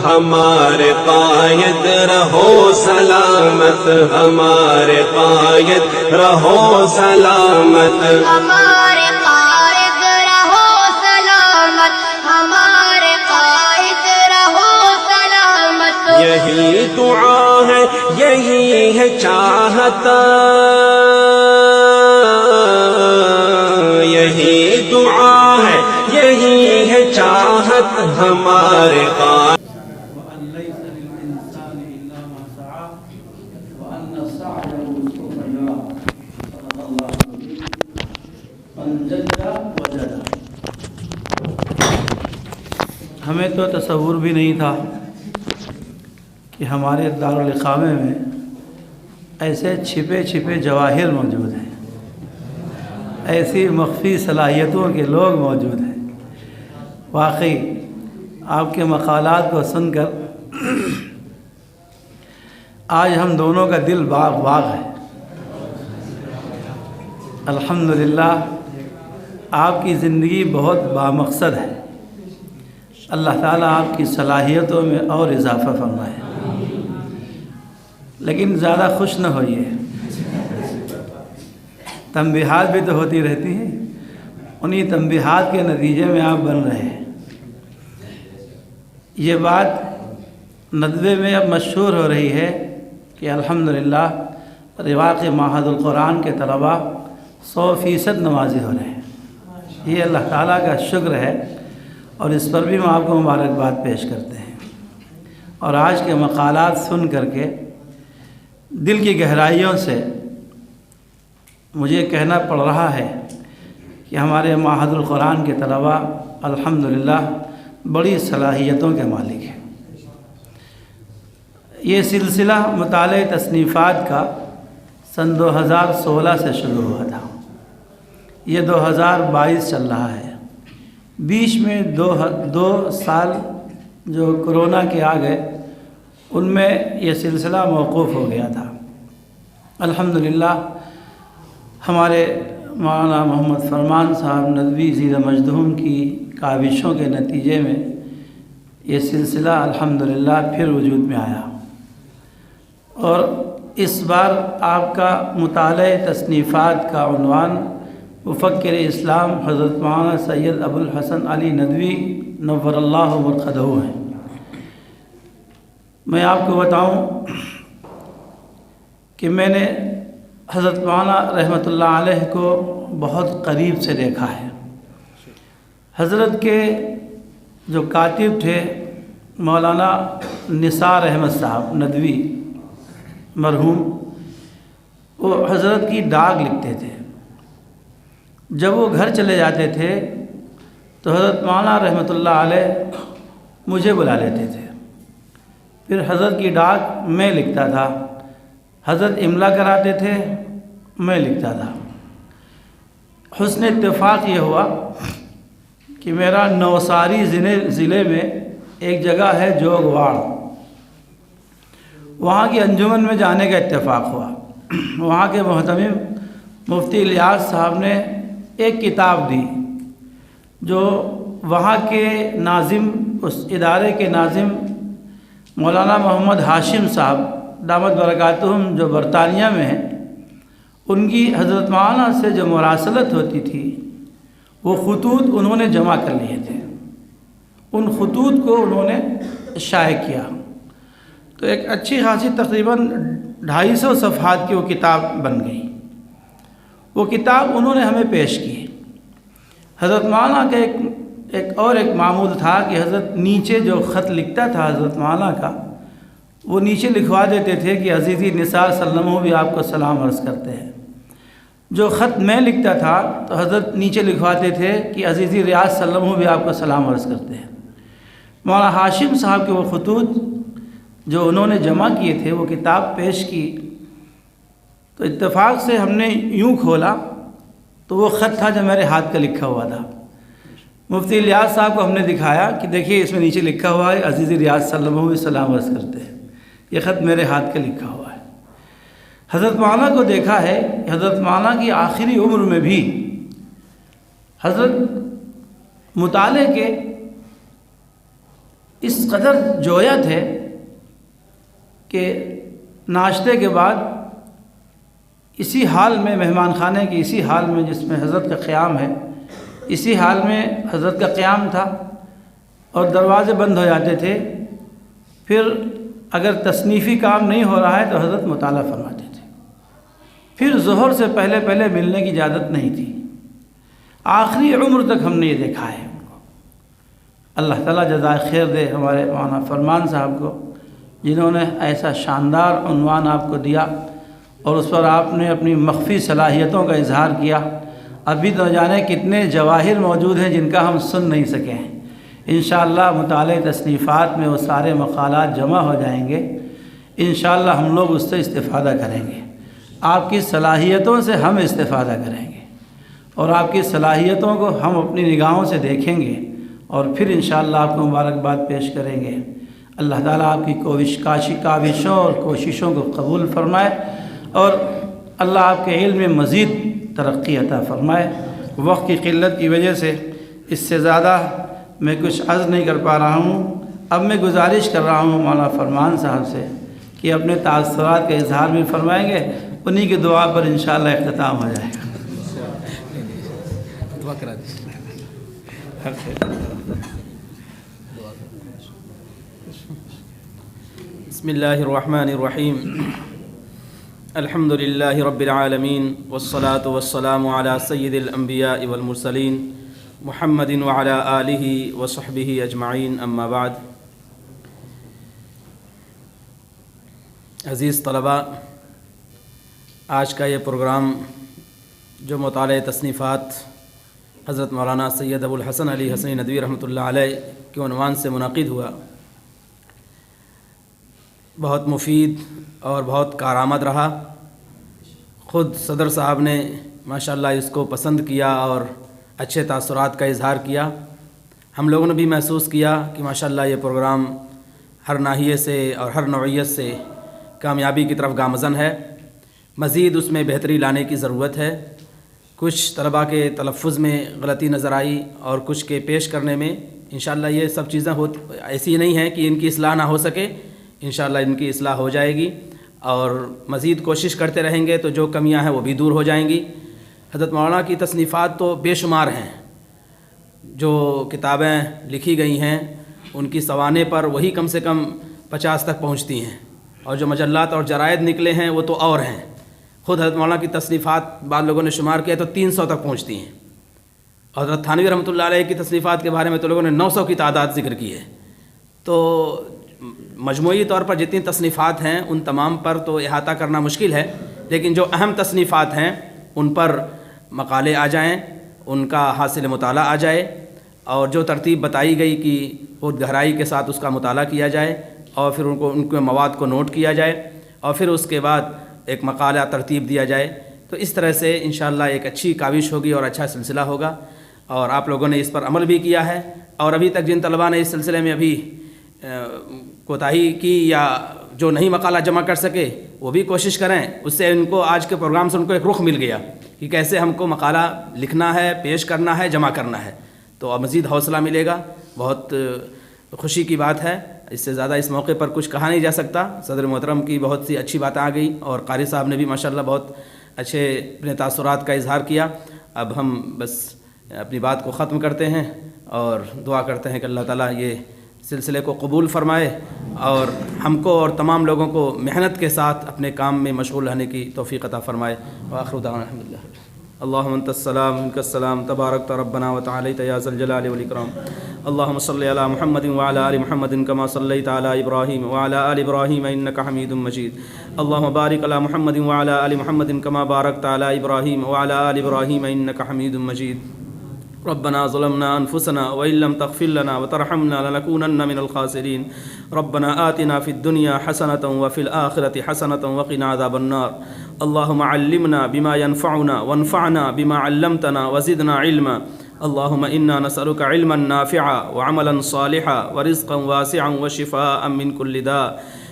ہمارے قائد رہو سلامت، ہمارے قائد رہو سلامت، ہمارے قائد رہو سلامت، ہمارے قائد رہو سلامت۔ یہی دعا ہے، یہی ہے چاہت، یہی دعا ہے، یہی ہے چاہت ہمارے قائد۔ وأن ليس للإنسان إلا ما سعى وأن سعيه سوف يرى صدق الله العظيم من جد وجد۔ ہمیں تو تصور بھی نہیں تھا کہ ہمارے دارالاقامہ میں ایسے چھپے چھپے جواہر موجود ہیں، ایسی مخفی صلاحیتوں کے لوگ موجود ہیں۔ واقعی آپ کے مقالات کو سن کر آج ہم دونوں کا دل باغ باغ ہے۔ الحمدللہ آپ کی زندگی بہت بامقصد ہے، اللہ تعالیٰ آپ کی صلاحیتوں میں اور اضافہ فرمائے، لیکن زیادہ خوش نہ ہوئیے، تنبیہات بھی تو ہوتی رہتی ہیں، انہی تنبیہات کے نتیجے میں آپ بن رہے ہیں۔ یہ بات ندوے میں اب مشہور ہو رہی ہے کہ الحمدللہ رواق معہد القرآن کے طلباء 100% نمازی ہو رہے ہیں۔ یہ اللہ تعالیٰ کا شکر ہے، اور اس پر بھی ہم آپ کو مبارکباد پیش کرتے ہیں۔ اور آج کے مقالات سن کر کے دل کی گہرائیوں سے مجھے کہنا پڑ رہا ہے کہ ہمارے معہد القرآن کے طلباء الحمدللہ بڑی صلاحیتوں کے مالک ہیں۔ یہ سلسلہ مطالعہ تصنیفات کا سن 2016 سے شروع ہوا تھا، یہ 2022 چل رہا ہے۔ بیچ میں دو سال جو کرونا کے آ گئے، ان میں یہ سلسلہ موقوف ہو گیا تھا۔ الحمدللہ ہمارے مولانا محمد فرمان صاحب ندوی زیر مجدہم کی کاوشوں کے نتیجے میں یہ سلسلہ الحمدللہ پھر وجود میں آیا، اور اس بار آپ کا مطالعہ تصنیفات کا عنوان مفکر اسلام حضرت مولانا سید ابو الحسن علی ندوی نور اللہ مرقدہ ہے۔ میں آپ کو بتاؤں کہ میں نے حضرت مولانا رحمۃ اللہ علیہ کو بہت قریب سے دیکھا ہے۔ حضرت کے جو کاتب تھے مولانا نثار احمد صاحب ندوی مرحوم، وہ حضرت کی ڈاک لکھتے تھے۔ جب وہ گھر چلے جاتے تھے تو حضرت مولانا رحمۃ اللہ علیہ مجھے بلا لیتے تھے، پھر حضرت کی ڈاک میں لکھتا تھا، حضرت املا کراتے تھے، میں لکھتا تھا۔ حسن اتفاق یہ ہوا کہ میرا نوساری ضلع میں ایک جگہ ہے جوگواڑ، وہاں کی انجمن میں جانے کا اتفاق ہوا۔ وہاں کے محتمم مفتی الیاس صاحب نے ایک کتاب دی جو وہاں کے ناظم، اس ادارے کے ناظم مولانا محمد ہاشم صاحب دامت برکاتہم جو برطانیہ میں ہیں، ان کی حضرت مولانا سے جو مراسلت ہوتی تھی، وہ خطوط انہوں نے جمع کر لیے تھے، ان خطوط کو انہوں نے شائع کیا۔ تو ایک اچھی خاصی تقریباً 250 صفحات کی وہ کتاب بن گئی۔ وہ کتاب انہوں نے ہمیں پیش کی۔ حضرت مولانا کا ایک معمول تھا کہ حضرت نیچے جو خط لکھتا تھا حضرت مولانا کا، وہ نیچے لکھوا دیتے تھے کہ عزیزی نثار سلمہ بھی آپ کو سلام عرض کرتے ہیں۔ جو خط میں لکھتا تھا تو حضرت نیچے لکھواتے تھے کہ عزیزی ریاض سلمہ بھی آپ کو سلام عرض کرتے ہیں۔ مولانا ہاشم صاحب کے وہ خطوط جو انہوں نے جمع کیے تھے، وہ کتاب پیش کی، تو اتفاق سے ہم نے یوں کھولا تو وہ خط تھا جو میرے ہاتھ کا لکھا ہوا تھا۔ مفتی الیاس صاحب کو ہم نے دکھایا کہ دیکھیے اس میں نیچے لکھا ہوا ہے عزیزی ریاض سلمہ بھی سلام عرض کرتے ہیں، یہ خط میرے ہاتھ کا لکھا ہوا ہے۔ حضرت مولانا کو دیکھا ہے کہ حضرت مولانا کی آخری عمر میں بھی حضرت مطالعے کے اس قدر جویا تھے کہ ناشتے کے بعد اسی حال میں، مہمان خانے کی اسی حال میں جس میں حضرت کا قیام ہے، اسی حال میں حضرت کا قیام تھا اور دروازے بند ہو جاتے تھے. پھر اگر تصنیفی کام نہیں ہو رہا ہے تو حضرت مطالعہ فرماتے تھے. پھر ظہر سے پہلے پہلے ملنے کی اجازت نہیں تھی. آخری عمر تک ہم نے یہ دیکھا ہے ان کو. اللہ تعالیٰ جزائے خیر دے ہمارے مولانا فرمان صاحب کو، جنہوں نے ایسا شاندار عنوان آپ کو دیا اور اس پر آپ نے اپنی مخفی صلاحیتوں کا اظہار کیا. ابھی تو جانے کتنے جواہر موجود ہیں جن کا ہم سن نہیں سکے ہیں. انشاءاللہ مطالعہ تصنیفات میں وہ سارے مقالات جمع ہو جائیں گے. انشاءاللہ ہم لوگ اس سے استفادہ کریں گے. آپ کی صلاحیتوں سے ہم استفادہ کریں گے اور آپ کی صلاحیتوں کو ہم اپنی نگاہوں سے دیکھیں گے اور پھر انشاءاللہ آپ کو مبارکباد پیش کریں گے. اللہ تعالیٰ آپ کی کاوشوں اور کوششوں کو قبول فرمائے اور اللہ آپ کے علم میں مزید ترقی عطا فرمائے. وقت کی قلت کی وجہ سے اس سے زیادہ میں کچھ عرض نہیں کر پا رہا ہوں. اب میں گزارش کر رہا ہوں مولانا فرمان صاحب سے کہ اپنے تاثرات کا اظہار بھی فرمائیں گے. انہی کی دعا پر انشاءاللہ اختتام ہو جائے گا. دعا کرا بسم اللہ الرحمن الرحیم. الحمد للہ رب العالمین والصلاة والسلام علی سید الانبیاء والمرسلین محمد وعلی آلہ وصحبہ اجمعین. اما بعد. عزیز طلباء، آج کا یہ پروگرام جو مطالعہ تصنیفات حضرت مولانا سید ابوالحسن علی حسنی ندوی رحمۃ اللہ علیہ کے عنوان سے منعقد ہوا، بہت مفید اور بہت کارآمد رہا. خود صدر صاحب نے ماشاءاللہ اس کو پسند کیا اور اچھے تاثرات کا اظہار کیا. ہم لوگوں نے بھی محسوس کیا کہ ماشاءاللہ یہ پروگرام ہر ناحیے سے اور ہر نوعیت سے کامیابی کی طرف گامزن ہے. مزید اس میں بہتری لانے کی ضرورت ہے. کچھ طلباء کے تلفظ میں غلطی نظر آئی اور کچھ کے پیش کرنے میں. انشاءاللہ یہ سب چیزیں ایسی نہیں ہیں کہ ان کی اصلاح نہ ہو سکے. انشاءاللہ ان کی اصلاح ہو جائے گی اور مزید کوشش کرتے رہیں گے تو جو کمیاں ہیں وہ بھی دور ہو جائیں گی. حضرت مولانا کی تصنیفات تو بے شمار ہیں. جو کتابیں لکھی گئی ہیں ان کی سوانح پر وہی کم سے کم 50 تک پہنچتی ہیں اور جو مجلات اور جرائد نکلے ہیں وہ تو اور ہیں. خود حضرت مولانا کی تصنیفات بعض لوگوں نے شمار کیا تو 300 تک پہنچتی ہیں. حضرت تھانوی رحمۃ اللہ علیہ کی تصنیفات کے بارے میں تو لوگوں نے 900 کی تعداد ذکر کی ہے. تو مجموعی طور پر جتنی تصنیفات ہیں ان تمام پر تو احاطہ کرنا مشکل ہے، لیکن جو اہم تصنیفات ہیں ان پر مقالے آ جائیں، ان کا حاصل مطالعہ آ جائے اور جو ترتیب بتائی گئی کہ بہت گہرائی کے ساتھ اس کا مطالعہ کیا جائے اور پھر ان کے مواد کو نوٹ کیا جائے اور پھر اس کے بعد ایک مقالہ ترتیب دیا جائے. تو اس طرح سے انشاءاللہ ایک اچھی کاوش ہوگی اور اچھا سلسلہ ہوگا. اور آپ لوگوں نے اس پر عمل بھی کیا ہے اور ابھی تک جن طلباء نے اس سلسلے میں ابھی کوتاہی کی یا جو نہیں مقالہ جمع کر سکے وہ بھی کوشش کریں. اس سے ان کو آج کے پروگرام سے ان کو ایک رخ مل گیا کہ کیسے ہم کو مقالہ لکھنا ہے، پیش کرنا ہے، جمع کرنا ہے. تو اب مزید حوصلہ ملے گا. بہت خوشی کی بات ہے. اس سے زیادہ اس موقع پر کچھ کہا نہیں جا سکتا. صدر محترم کی بہت سی اچھی باتیں آ گئی اور قاری صاحب نے بھی ماشاءاللہ بہت اچھے اپنے تاثرات کا اظہار کیا. اب ہم بس اپنی بات کو ختم کرتے ہیں اور دعا کرتے ہیں کہ اللہ تعالیٰ یہ سلسلے کو قبول فرمائے اور ہم کو اور تمام لوگوں کو محنت کے ساتھ اپنے کام میں مشغول رہنے کی توفیق عطا فرمائے. وآخر دعوانا الحمدللہ. اللہم انت السلام منک السلام تبارکت ربنا وتعالیت یا ذا الجلال والاکرام. اللہم صلی علی محمد وعلی آل محمد کما صلیت علی ابراہیم وعلی آل ابراہیم انک حمید مجید. اللہم بارک علی محمد وعلی آل محمد کما بارکت علی ابراہیم وعلی آل ابراہیم انک حمید مجید. ربنا ظلمنا انفسنا وان لم تغفر لنا وترحمنا لنكونن من الخاسرين. ربنا آتنا في الدنيا حسنة وفي الآخرة حسنة وقنا عذاب النار. اللهم علمنا بما ينفعنا وانفعنا بما علمتنا وزدنا علما. اللهم إنا نسألك علما نافعا وعملا صالحا ورزقا واسعا وشفاء من كل داء.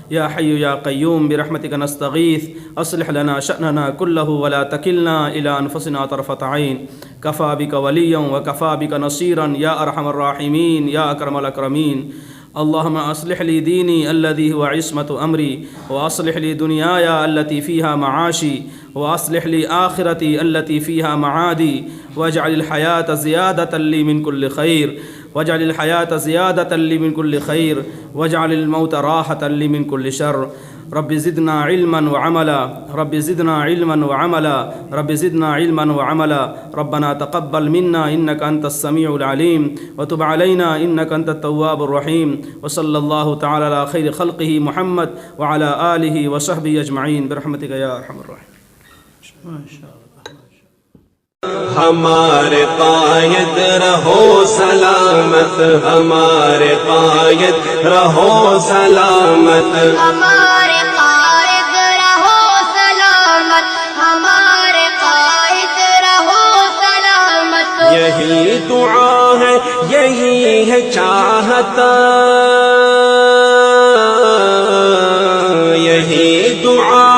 يا حي يا قيوم برحمتك نستغيث أصلح لنا شأننا كله ولا تكلنا إلى أنفسنا طرفة عين. كفى بك وليا وكفى بك نصيرا يا أرحم الراحمين يا أكرم الأكرمين. اللهم أصلح لي ديني الذي هو عصمة أمري، وأصلح لي دنياي التي فيها معاشي، وأصلح لي آخرتي التي فيها معادي، واجعل الحياة زيادة لي من كل خير، واجعل الحياة زيادة لي من كل خير، واجعل الموت راحة لي من كل شر. رب زدنا علما وعملا، رب زدنا علما وعملا، رب زدنا علما وعملا. ربنا تقبل منا إنك أنت السميع العليم، وتب علينا إنك أنت التواب الرحيم. وصلى الله تعالى على خير خلقه محمد وعلى آله وصحبه أجمعين برحمتك يا أرحم الراحمين. ہمارے قائد رہو سلامت، ہمارے قائد رہو سلامت، ہمارے قائد رہو سلامت، ہمارے قائد رہو سلامت. یہی دعا ہے، یہی ہے چاہتا، یہی دعا